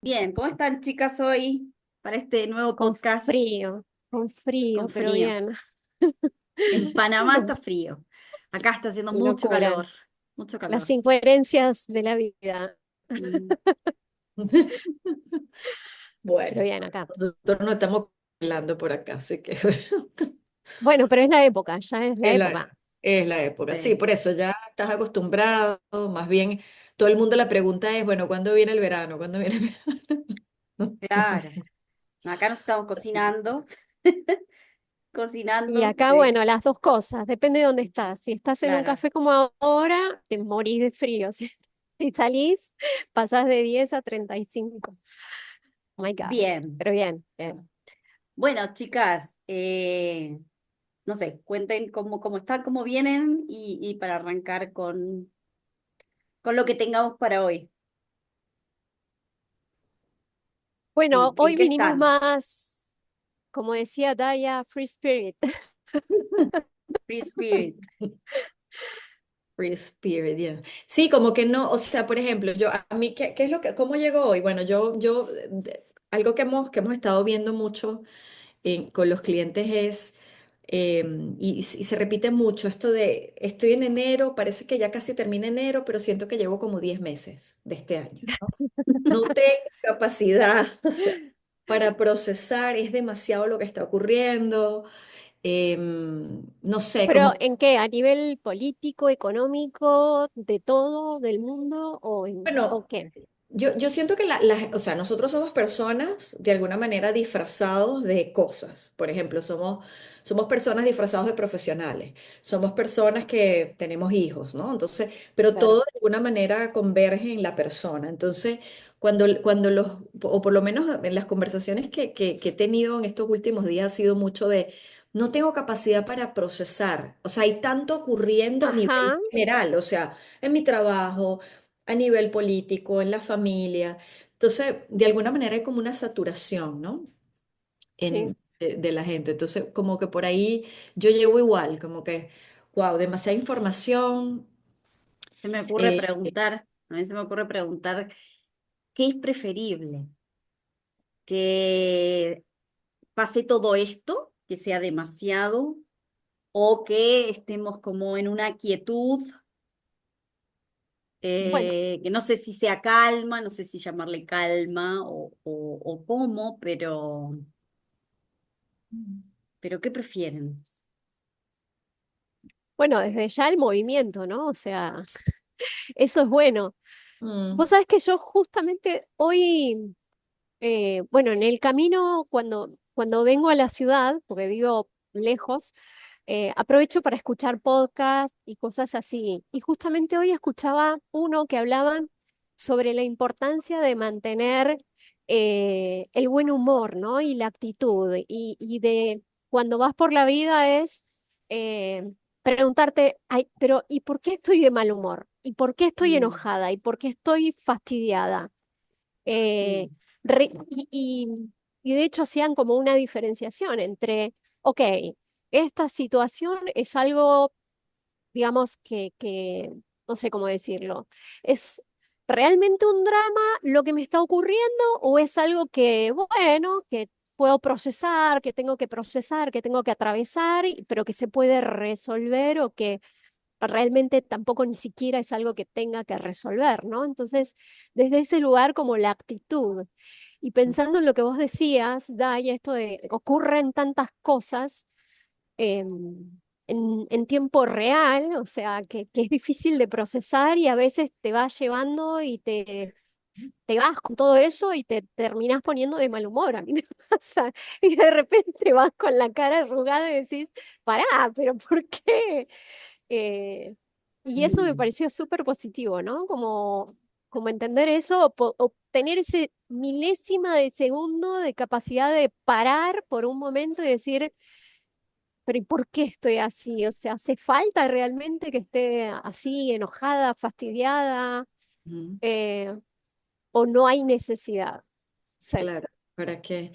Bien, ¿cómo están chicas hoy para este nuevo podcast Con con frío, pero frío? bien. En Panamá está frío, acá está haciendo Qué mucho locura. calor, mucho Las calor. incoherencias de la vida. Mm. Pero Bueno, bien, acá. nosotros no estamos hablando por acá, así que bueno, Bueno, pero es la época, ya es la es época. la época. Sí, Sí, por eso ya estás acostumbrado, más bien todo el mundo la pregunta es, bueno, ¿cuándo viene el verano? ¿Cuándo viene el verano? Claro. Acá nos estamos cocinando, Y cocinando, acá, bueno, las dos cosas, depende de dónde estás. Si estás en un claro. café como ahora, te morís de frío. Si salís, pasás de 10 a 35. Oh my God. Bien. Pero bien, bien. Bueno, chicas, no sé, cuenten cómo están, cómo vienen y para arrancar con lo que tengamos para hoy. Bueno, En hoy qué vinimos están? más, como decía Daya, free spirit. Free Spirit. Free Spirit, yeah. Sí, como que no, o sea, por ejemplo, yo, a mí, ¿qué es lo que, cómo llegó hoy? Bueno, algo que hemos estado viendo mucho con los clientes es, y se repite mucho esto de, estoy en enero, parece que ya casi termina enero, pero siento que llevo como 10 meses de este año, ¿no? No tengo capacidad, o sea, para procesar, es demasiado lo que está ocurriendo. No sé, Pero como, ¿en qué? ¿A nivel político, económico, de todo, del mundo o bueno, qué? yo siento que o sea, nosotros somos personas de alguna manera disfrazados de cosas. Por ejemplo, somos personas disfrazados de profesionales, somos personas que tenemos hijos, ¿no? Entonces, pero todo Claro. de alguna manera converge en la persona. Entonces, o por lo menos en las conversaciones que he tenido en estos últimos días ha sido mucho de, no tengo capacidad para procesar. O sea, hay tanto ocurriendo a nivel Ajá, general, o sea, en mi trabajo, a nivel político, en la familia. Entonces, de alguna manera hay como una saturación, ¿no? sí. De la gente. Entonces, como que por ahí yo llego igual, como que, wow, demasiada información. Se me ocurre eh, preguntar, a mí se me ocurre preguntar, ¿qué es preferible? ¿Que pase todo esto, que sea demasiado, o que estemos como en una quietud, bueno, que no sé si sea calma, no sé si llamarle calma o cómo, pero ¿qué prefieren? bueno, desde ya el movimiento, ¿no? O sea, eso es bueno. Mm, Vos sabés que yo justamente hoy, bueno, en el camino, cuando vengo a la ciudad, porque vivo lejos, aprovecho para escuchar podcasts y cosas así. Y justamente hoy escuchaba uno que hablaban sobre la importancia de mantener el buen humor, ¿no? Y la actitud. Y de cuando vas por la vida es eh, preguntarte, ay, pero ¿y por qué estoy de mal humor? ¿Y por qué estoy mm, enojada? ¿Y por qué estoy fastidiada? Eh, mm, re- y, y- y de hecho hacían como una diferenciación entre, ok, esta situación es algo, digamos, no sé cómo decirlo, ¿es realmente un drama lo que me está ocurriendo o es algo que, bueno, que puedo procesar, que tengo que procesar, que tengo que atravesar, pero que se puede resolver o que realmente tampoco ni siquiera es algo que tenga que resolver, ¿no? Entonces, desde ese lugar como la actitud y pensando en lo que vos decías, Day, esto de ocurren tantas cosas en tiempo real, o sea, que es difícil de procesar y a veces te va llevando y te vas con todo eso y te terminás poniendo de mal humor. A mí me pasa. Y de repente vas con la cara arrugada y decís, pará, pero ¿por qué? Eh, y eso me mm. pareció súper positivo, ¿no? Como entender eso, obtener ese milésima de segundo de capacidad de parar por un momento y decir, pero ¿y por qué estoy así? O sea, ¿hace falta realmente que esté así, enojada, fastidiada? Mm, Eh, ¿O no hay necesidad? Sí. claro, ¿para qué?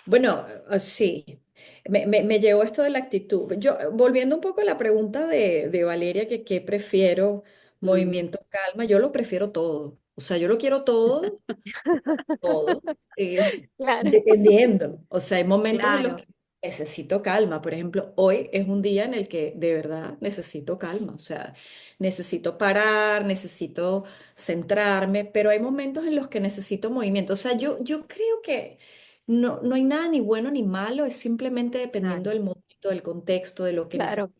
Bueno, sí, me llevó esto de la actitud. Yo, volviendo un poco a la pregunta de Valeria, que qué prefiero, Mm, movimiento, calma, yo lo prefiero todo. O sea, yo lo quiero todo, Claro, dependiendo. O sea, hay momentos en los Claro, que necesito calma. Por ejemplo, hoy es un día en el que de verdad necesito calma. O sea, necesito parar, necesito centrarme, pero hay momentos en los que necesito movimiento. O sea, yo creo que no hay nada ni bueno ni malo, es simplemente dependiendo claro. del momento, del contexto, de lo que necesito. claro,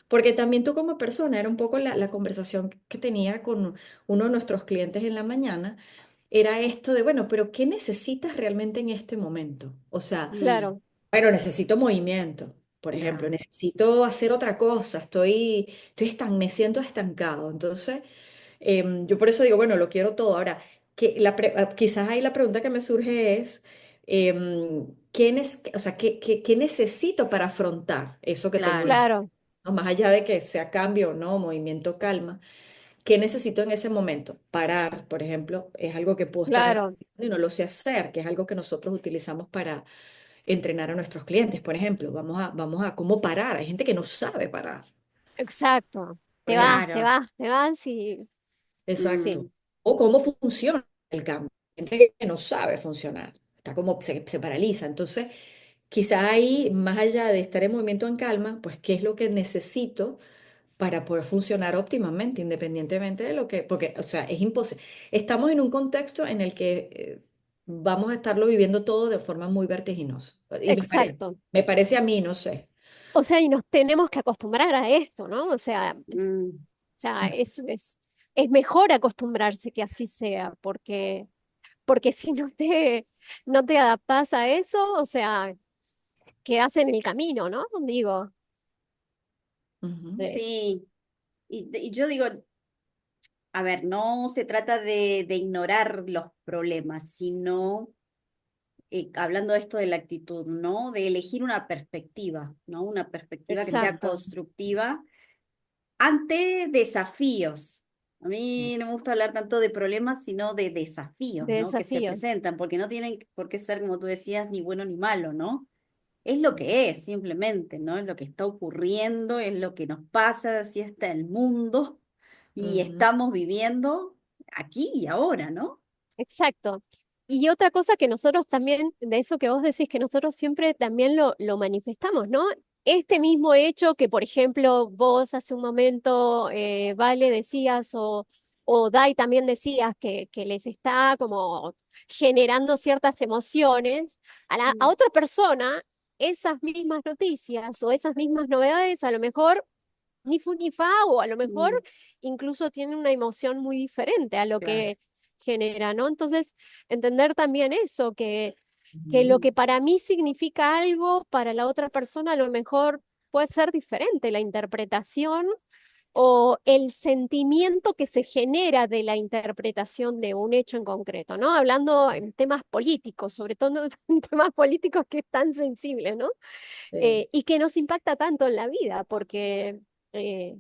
Porque también tú como persona, era un poco la conversación que tenía con uno de nuestros clientes en la mañana, era esto de, bueno, pero ¿qué necesitas realmente en este momento? O sea, Mm, claro, bueno, necesito movimiento, por ejemplo, claro, necesito hacer otra cosa, me siento estancado. Entonces, yo por eso digo, bueno, lo quiero todo. Ahora, quizás ahí la pregunta que me surge es, o sea, qué necesito para afrontar eso que tengo claro. enfrente? claro, ¿No? Más allá de que sea cambio o no, movimiento, calma. ¿Qué necesito en ese momento? Parar, por ejemplo, es algo que puedo estar claro, necesitando y no lo sé hacer, que es algo que nosotros utilizamos para entrenar a nuestros clientes, por ejemplo. Vamos a cómo parar. Hay gente que no sabe parar, exacto. por Te vas, ejemplo. te Claro. vas, te vas y sí, Exacto. O cómo funciona el cambio. Hay gente que no sabe funcionar. Está como, se paraliza. Entonces, quizá ahí, más allá de estar en movimiento en calma, pues, ¿qué es lo que necesito para poder funcionar óptimamente, independientemente de lo que, porque, o sea, es imposible. Estamos en un contexto en el que vamos a estarlo viviendo todo de forma muy vertiginosa. Y exacto. me parece a mí, no sé. O sea, y nos tenemos que acostumbrar a esto, ¿no? Mm, O sea, es mejor acostumbrarse que así sea, porque si no te adaptas a eso, o sea, quedas en el camino, ¿no? Digo, Ujú, eh, sí. Y yo digo, a ver, no se trata de ignorar los problemas, sino hablando de esto de la actitud, ¿no? De elegir una perspectiva, ¿no? Una perspectiva que sea exacto, constructiva ante desafíos. A ujú, mí no me gusta hablar tanto de problemas, sino de desafíos, de ¿no? Que se desafíos. presentan, porque no tienen por qué ser, como tú decías, ni bueno ni malo, ¿no? Es lo que es, simplemente, ¿no? Es lo que está ocurriendo, es lo que nos pasa, así está el mundo y ujú, estamos viviendo aquí y ahora, ¿no? Exacto. Y otra cosa que nosotros también, de eso que vos decís, que nosotros siempre también lo manifestamos, ¿no? Este mismo hecho que, por ejemplo, vos hace un momento, Vale, decías, o Dai también decías, que les está como generando ciertas emociones, a Mm, otra persona, esas mismas noticias o esas mismas novedades, a lo mejor ni fu ni fa, o a lo mejor mm, incluso tiene una emoción muy diferente a lo claro. que genera, ¿no? Entonces, entender también eso, que lo ujú, que para mí significa algo, para la otra persona a lo mejor puede ser diferente la interpretación o el sentimiento que se genera de la interpretación de un hecho en concreto, ¿no? Hablando en temas políticos, sobre todo en temas políticos que es tan sensible, ¿no? sí, Y que nos impacta tanto en la vida, porque eh,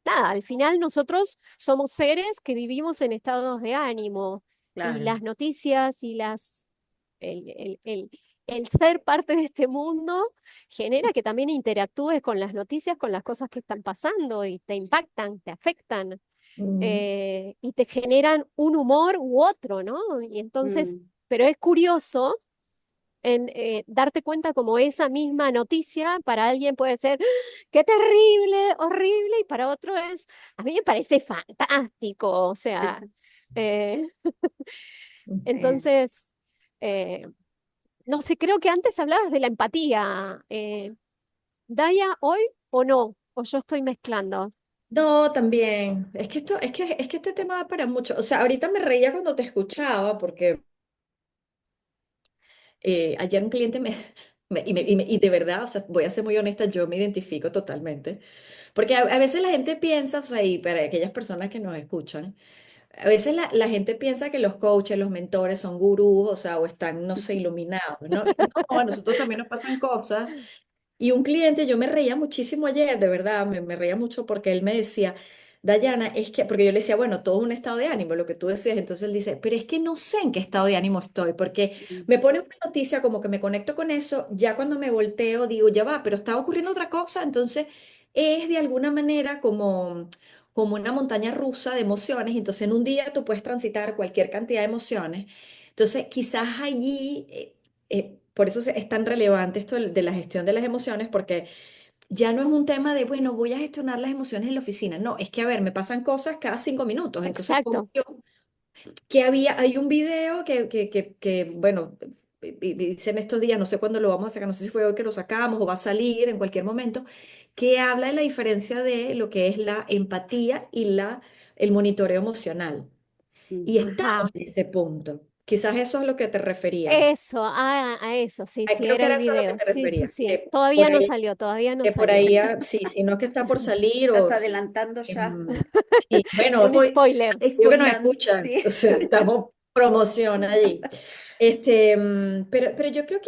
nada, al final nosotros somos seres que vivimos en estados de ánimo y Claro. las noticias y el ser parte de este mundo genera que también interactúes con las noticias, con las cosas que están pasando y te impactan, te afectan, ujú, y te generan un humor u otro, ¿no? Y entonces, Mm, pero es curioso en darte cuenta como esa misma noticia para alguien puede ser, ¡ah! ¡Qué terrible, horrible! Y para otro a mí me parece fantástico, o sea, eh, ujú. sí. entonces, eh, no sé, creo que antes hablabas de la empatía, ¿Daya hoy o no? ¿O yo estoy mezclando? No, también. Es que este tema da para mucho. O sea, ahorita me reía cuando te escuchaba, porque ayer un cliente y de verdad, o sea, voy a ser muy honesta, yo me identifico totalmente. Porque a veces la gente piensa, o sea, y para aquellas personas que nos escuchan, a veces la gente piensa que los coaches, los mentores son gurús, o sea, o están, no sé, iluminados, ¿no? Y no, a nosotros también nos pasan cosas. Y un cliente, yo me reía muchísimo ayer, de verdad, me reía mucho porque él me decía, Dayana, es que, porque yo le decía, bueno, todo es un estado de ánimo, lo que tú decías, entonces él dice, pero es que no sé en qué estado de ánimo estoy, porque Mm, me pone una noticia como que me conecto con eso, ya cuando me volteo digo, ya va, pero estaba ocurriendo otra cosa, entonces es de alguna manera como como una montaña rusa de emociones, y entonces en un día tú puedes transitar cualquier cantidad de emociones. Entonces, quizás allí, por eso es tan relevante esto de la gestión de las emociones, porque ya no es un tema de, bueno, voy a gestionar las emociones en la oficina. No, es que, a ver, me pasan cosas cada 5 minutos. Entonces, como Exacto, yo, hay un video bueno, hice en estos días, no sé cuándo lo vamos a sacar, no sé si fue hoy que lo sacamos o va a salir en cualquier momento, que habla de la diferencia de lo que es la empatía y el monitoreo emocional. Y Ujú. estamos ajá. en ese punto. Quizás eso es lo que te refería. Eso, a eso, sí, Ay, sí, creo que era era el eso a lo que video. te Sí, sí, referías. sí. Por Todavía no ahí, salió, todavía no que por salió. ahí, sí, si no es que está por salir Estás o... adelantando ya. em, sí, bueno, Un Spoil, spoiler. digo que nos spoilando, escuchan, sí. o sea, estamos promoción allí. Pero yo creo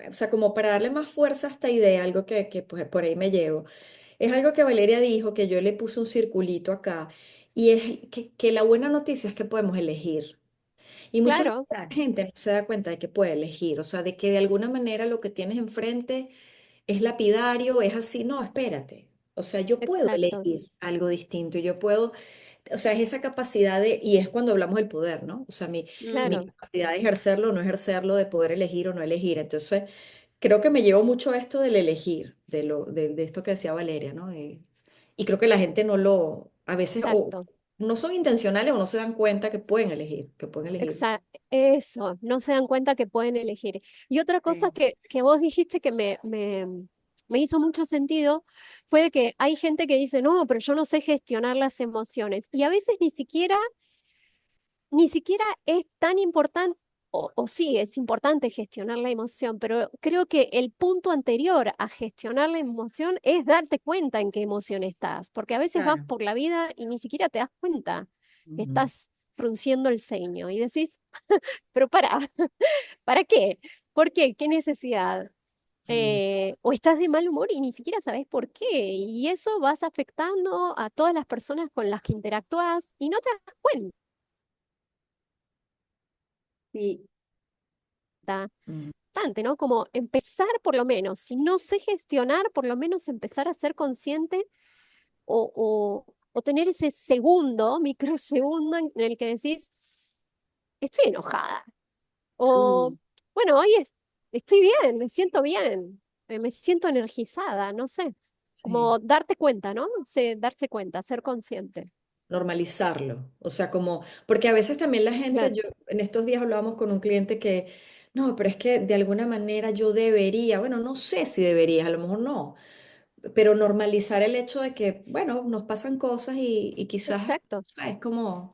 o sea, como para darle más fuerza a esta idea, algo que pues, por ahí me llevo, es algo que Valeria dijo, que yo le puse un circulito acá, y es que la buena noticia es que podemos elegir. Y muchas veces Claro, la Claro. gente no se da cuenta de que puede elegir, o sea, de que de alguna manera lo que tienes enfrente es lapidario, es así, no, espérate. O sea, yo puedo exacto, elegir algo distinto, yo puedo, o sea, es esa capacidad y es cuando hablamos del poder, ¿no? O sea, mi claro, capacidad de ejercerlo o no ejercerlo, de poder elegir o no elegir. Entonces, creo que me llevo mucho a esto del elegir, de esto que decía Valeria, ¿no? Y creo que la gente a veces, o exacto. no son intencionales o no se dan cuenta que pueden elegir. Eso, no se dan cuenta que pueden elegir. Y otra cosa Sí, que vos dijiste que me hizo mucho sentido fue de que hay gente que dice, no, pero yo no sé gestionar las emociones. Y a veces ni siquiera es tan importante, o sí, es importante gestionar la emoción, pero creo que el punto anterior a gestionar la emoción es darte cuenta en qué emoción estás, porque a veces vas claro. por la vida y ni siquiera te das cuenta que Ujú. estás frunciendo el ceño y decís, pero ¿para qué? ¿Por qué? ¿Qué necesidad? Mm. O estás de mal humor y ni siquiera sabes por qué, y eso vas afectando a todas las personas con las que interactúas y no te das cuenta. Sí, Mm. Importante, ¿no? Como empezar por lo menos, si no sé gestionar, por lo menos empezar a ser consciente o tener ese segundo, microsegundo en el que decís, estoy enojada. O, mm, bueno, estoy bien, me siento bien, me siento energizada, no sé. Sí. Como darte cuenta, ¿no? Sí, darse cuenta, ser consciente. Normalizarlo. O sea, como, porque a veces también la gente, Claro, yo en estos días hablábamos con un cliente que, no, pero es que de alguna manera yo debería, bueno, no sé si deberías, a lo mejor no, pero normalizar el hecho de que, bueno, nos pasan cosas y quizás exacto. es como,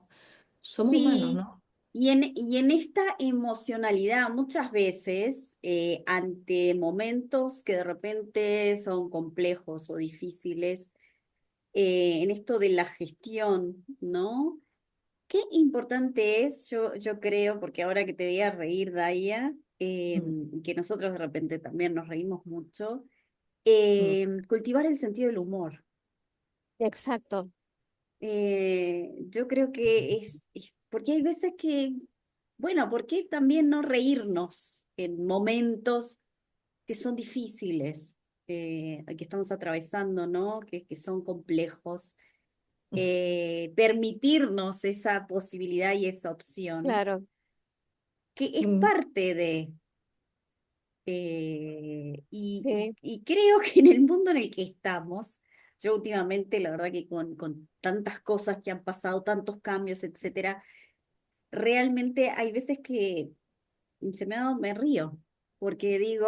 somos humanos, sí. ¿no? Y en esta emocionalidad, muchas veces, ante momentos que de repente son complejos o difíciles, en esto de la gestión, ¿no? Qué importante es, yo creo, porque ahora que te voy a reír, Daya, Mm, que nosotros de repente también nos reímos mucho, mm, cultivar el sentido del humor. Exacto. Yo creo que porque hay veces que, bueno, ¿por qué también no reírnos en momentos que son difíciles, que estamos atravesando, ¿no? Que son complejos? Permitirnos esa posibilidad y esa opción, Claro, que es mm, parte de, y sí, creo que en el mundo en el que estamos, yo últimamente, la verdad que con tantas cosas que han pasado, tantos cambios, etcétera, realmente hay veces que me río, porque digo,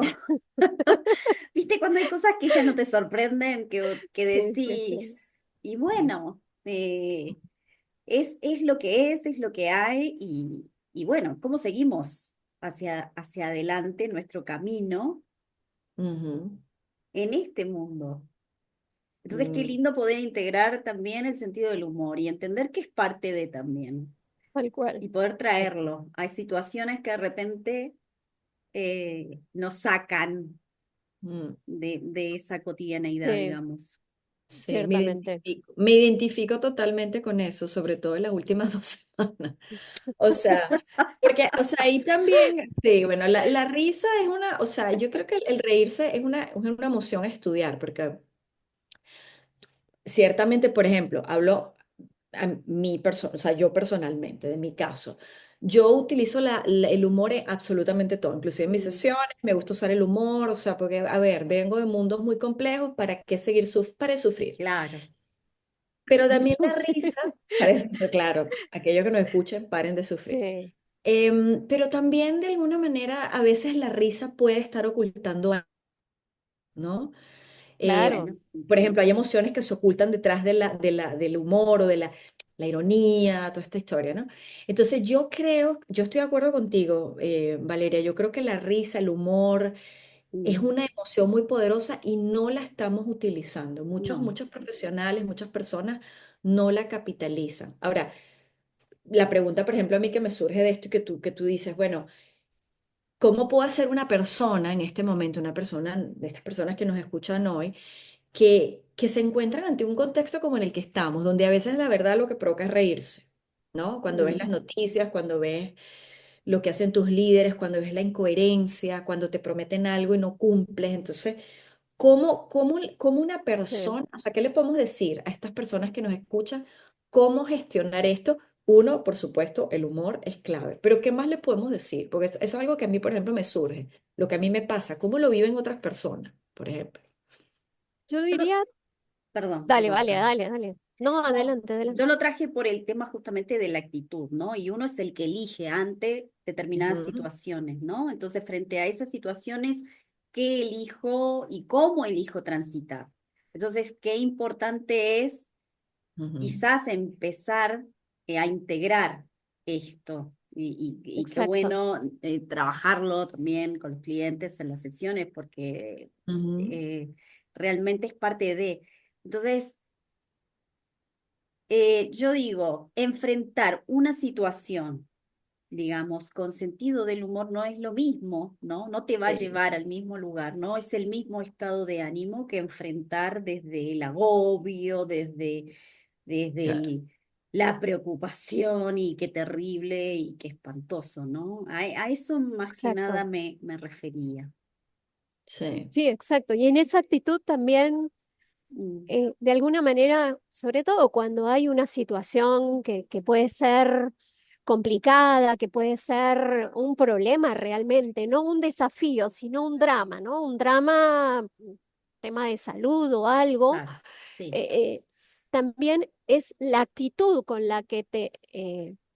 viste, cuando hay cosas que ya no te sorprenden, que sí, sí, decís, sí, y bueno, es lo que es lo que hay, y bueno, ¿cómo seguimos hacia adelante nuestro camino ujú, en este mundo? Entonces, qué mm, lindo poder integrar también el sentido del humor y entender que es parte de también, tal cual. y poder traerlo. Hay situaciones que de repente nos sacan mm. de esa cotidianeidad, Sí, digamos. Sí, ciertamente. me identifico totalmente con eso, sobre todo en las últimas 2 semanas. O sea, porque, o sea, ahí también, sí, bueno, la risa es o sea, yo creo que el reírse es una emoción a estudiar, porque ciertamente, por ejemplo, hablo a mí, o sea, yo personalmente, de mi caso, yo utilizo el humor en absolutamente todo, inclusive en mis Mm, sesiones, me gusta usar el humor, o sea, porque, a ver, vengo de mundos muy complejos, ¿para qué seguir para sufrir? claro. Pero De también la sufrir. risa, claro, aquellos que nos escuchen, paren de sufrir. Sí, Pero también de alguna manera, a veces la risa puede estar ocultando algo, ¿no? Eh, claro. Bueno, por ejemplo, hay emociones que se ocultan detrás del humor o de la ironía, toda esta historia, ¿no? Entonces yo creo, yo estoy de acuerdo contigo, Valeria, yo creo que la risa, el humor es mm, una emoción muy poderosa y no la estamos utilizando. no, Muchos profesionales, muchas personas no la capitalizan. Ahora, la pregunta, por ejemplo, a mí que me surge de esto y que tú dices, bueno, ¿cómo puedo hacer una persona en este momento, una persona de estas personas que nos escuchan hoy? Que se encuentran ante un contexto como en el que estamos, donde a veces la verdad lo que provoca es reírse, ¿no? Cuando ves mm, las noticias, cuando ves lo que hacen tus líderes, cuando ves la incoherencia, cuando te prometen algo y no cumples. Entonces, ¿cómo una Sí. persona, o sea, qué le podemos decir a estas personas que nos escuchan? ¿Cómo gestionar esto? Uno, por supuesto, el humor es clave, pero ¿qué más le podemos decir? Porque eso es algo que a mí, por ejemplo, me surge, lo que a mí me pasa, ¿cómo lo viven otras personas, por ejemplo? Yo yo lo- diría, perdón, dale, perdón, vale, Cami. dale, dale. No, No, adelante, yo adelante. lo traje por el tema justamente de la actitud, ¿no? Y uno es el que elige ante determinadas Ujú, situaciones, ¿no? Entonces, frente a esas situaciones, ¿qué elijo y cómo elijo transitar? Entonces, qué importante es ujú. quizás empezar a integrar esto. Y qué Exacto. bueno trabajarlo también con los clientes en las sesiones, porque Ujú, eh, realmente es parte de. Entonces, yo digo, enfrentar una situación, digamos, con sentido del humor no es lo mismo, ¿no? No te va a sí, llevar al mismo lugar, no es el mismo estado de ánimo que enfrentar desde el agobio, desde claro, la preocupación y qué terrible y qué espantoso, ¿no? A eso más que nada Exacto. me refería. sí. Sí, exacto. Y en esa actitud también, Mm, de alguna manera, sobre todo cuando hay una situación que puede ser complicada, que puede ser un problema realmente, no un desafío, sino un drama, ¿no? Un drama, tema de salud o algo, claro, sí, eh, eh, también es la actitud con la que te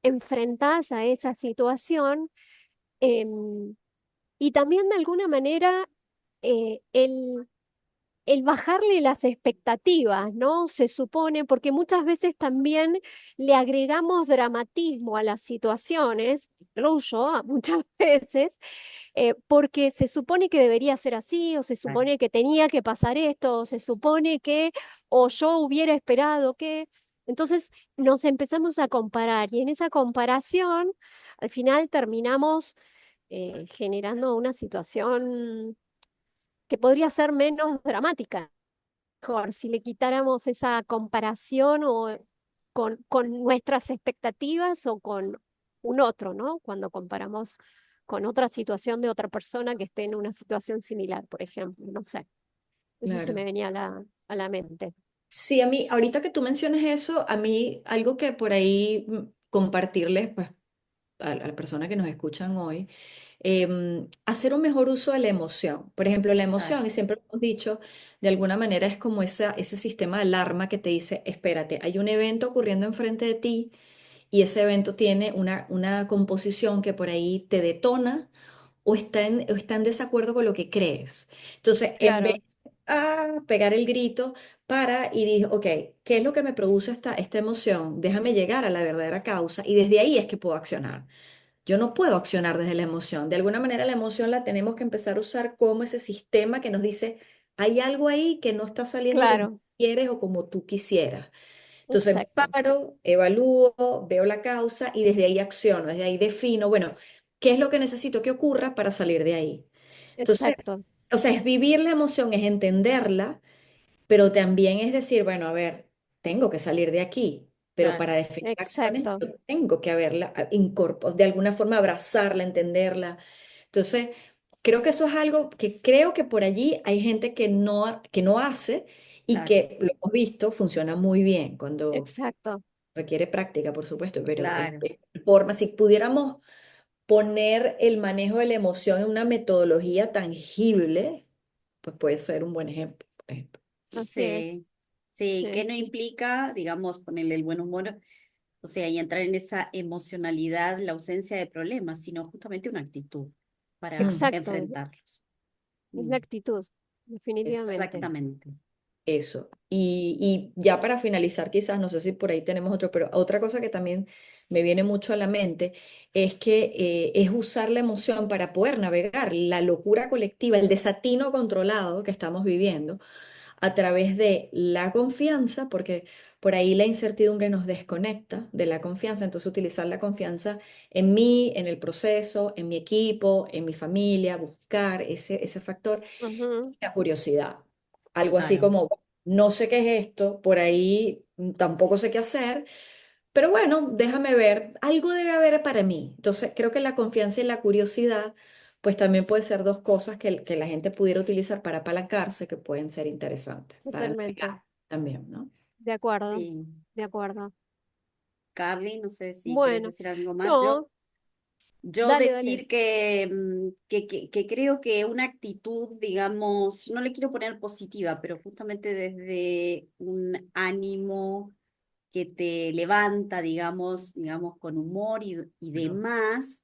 enfrentas a esa situación. em, y también de alguna manera el bajarle las expectativas, ¿no? Se supone, porque muchas veces también le agregamos dramatismo a las situaciones, incluyo muchas veces, porque se supone que debería ser así, o se claro, supone que tenía que pasar esto, o se supone que, o yo hubiera esperado que. Entonces nos empezamos a comparar y en esa comparación al final terminamos generando una situación que podría ser menos dramática. Mejor, si le quitáramos esa comparación o con nuestras expectativas o con un otro, ¿no? Cuando comparamos con otra situación de otra persona que esté en una situación similar, por ejemplo, no sé. Eso se me Claro. venía a la mente. Sí, a mí, ahorita que tú mencionas eso, a mí algo que por ahí compartirles, pues, a la persona que nos escuchan hoy, hacer un mejor uso de la emoción. Por ejemplo, la claro, emoción, y siempre lo hemos dicho, de alguna manera es como ese sistema de alarma que te dice, espérate, hay un evento ocurriendo enfrente de ti y ese evento tiene una composición que por ahí te detona o está en desacuerdo con lo que crees. Entonces, en vez Claro, de pegar el grito, para y dices, ok, ¿qué es lo que me produce esta emoción? Déjame llegar a la verdadera causa y desde ahí es que puedo accionar. Yo no puedo accionar desde la emoción. De alguna manera la emoción la tenemos que empezar a usar como ese sistema que nos dice, hay algo ahí que no está saliendo como claro, quieres o como tú quisieras. Entonces exacto, paro, evalúo, veo la causa y desde ahí acciono, desde ahí defino, bueno, ¿qué es lo que necesito que ocurra para salir de ahí? Entonces, exacto, o sea, es vivir la emoción, es entenderla, pero también es decir, bueno, a ver, tengo que salir de aquí, pero claro. para definir acciones exacto. yo tengo que haberla, de alguna forma abrazarla, entenderla. Entonces, creo que eso es algo que creo que por allí hay gente que no hace y Claro, que lo hemos visto, funciona muy bien cuando Exacto, requiere práctica, por supuesto, pero claro. forma, si pudiéramos poner el manejo de la emoción en una metodología tangible, pues puede ser un buen ejemplo, por ejemplo. así es. Sí, sí, que Sí, no implica, digamos, ponerle el buen humor, o sea, y entrar en esa emocionalidad, la ausencia de problemas, sino justamente una actitud para Mm, exacto, enfrentarlos. es Mm, la actitud, definitivamente. exactamente. eso. Y ya para finalizar, quizás, no sé si por ahí tenemos otro, pero otra cosa que también me viene mucho a la mente es que es usar la emoción para poder navegar la locura colectiva, el desatino controlado que estamos viviendo a través de la confianza, porque por ahí la incertidumbre nos desconecta de la confianza, entonces utilizar la confianza en mí, en el proceso, en mi equipo, en mi familia, buscar ese factor, Ujú, la curiosidad, algo así Claro, como, no sé qué es esto, por ahí tampoco sé qué hacer, pero bueno, déjame ver, algo debe haber para mí. Entonces, creo que la confianza y la curiosidad, pues también pueden ser dos cosas que la gente pudiera utilizar para apalancarse, que pueden ser interesantes para totalmente, navegar también, ¿no? de acuerdo, sí. de acuerdo. Carly, no sé si querés Bueno, decir algo más. no, Yo dale, dale. decir que, que creo que una actitud, digamos, no le quiero poner positiva, pero justamente desde un ánimo que te levanta, digamos, con humor y Bueno. demás,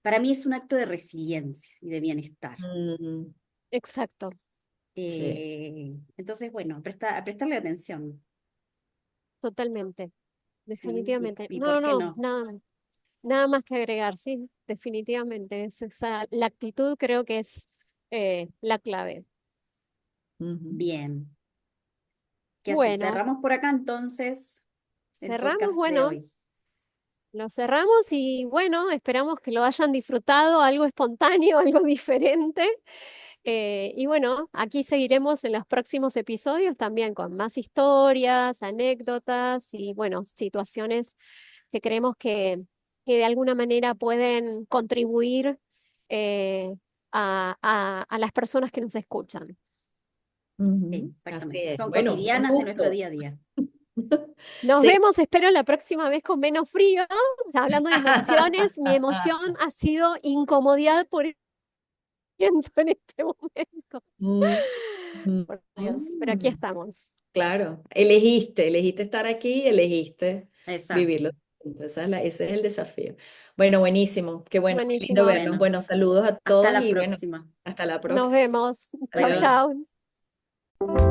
para mí es un acto de resiliencia y de bienestar. Mm, Exacto, sí. Entonces, bueno, a prestarle atención, totalmente, ¿sí? definitivamente. Y No, por qué no, no? nada, nada más que agregar, sí, definitivamente. Es esa, la actitud creo que es la clave. Ujú. Bien. ¿Qué hace? Bueno, Cerramos por acá entonces el cerramos, podcast de bueno, hoy. lo cerramos y bueno, esperamos que lo hayan disfrutado, algo espontáneo, algo diferente. Y bueno, aquí seguiremos en los próximos episodios también con más historias, anécdotas y bueno, situaciones que creemos que de alguna manera pueden contribuir eh, a las personas que nos escuchan. Ujú. Así Exactamente. es. Son Bueno, un cotidianas de nuestro gusto. día a día. Nos Sí. vemos, espero la próxima vez con menos frío. O sea, hablando de emociones, mi emoción ha sido incomodidad por el viento en este momento. Mm, mm, Por Dios, pero aquí mm. estamos. Claro, elegiste estar aquí, elegiste Exacto. vivirlo. Ese es el desafío. Bueno, buenísimo, qué bueno, qué lindo Buenísimo. vernos. Bueno, Bueno, saludos a hasta todos la y bueno, próxima. hasta la Nos próxima. vemos. Chau, Adiós. Adiós. chau.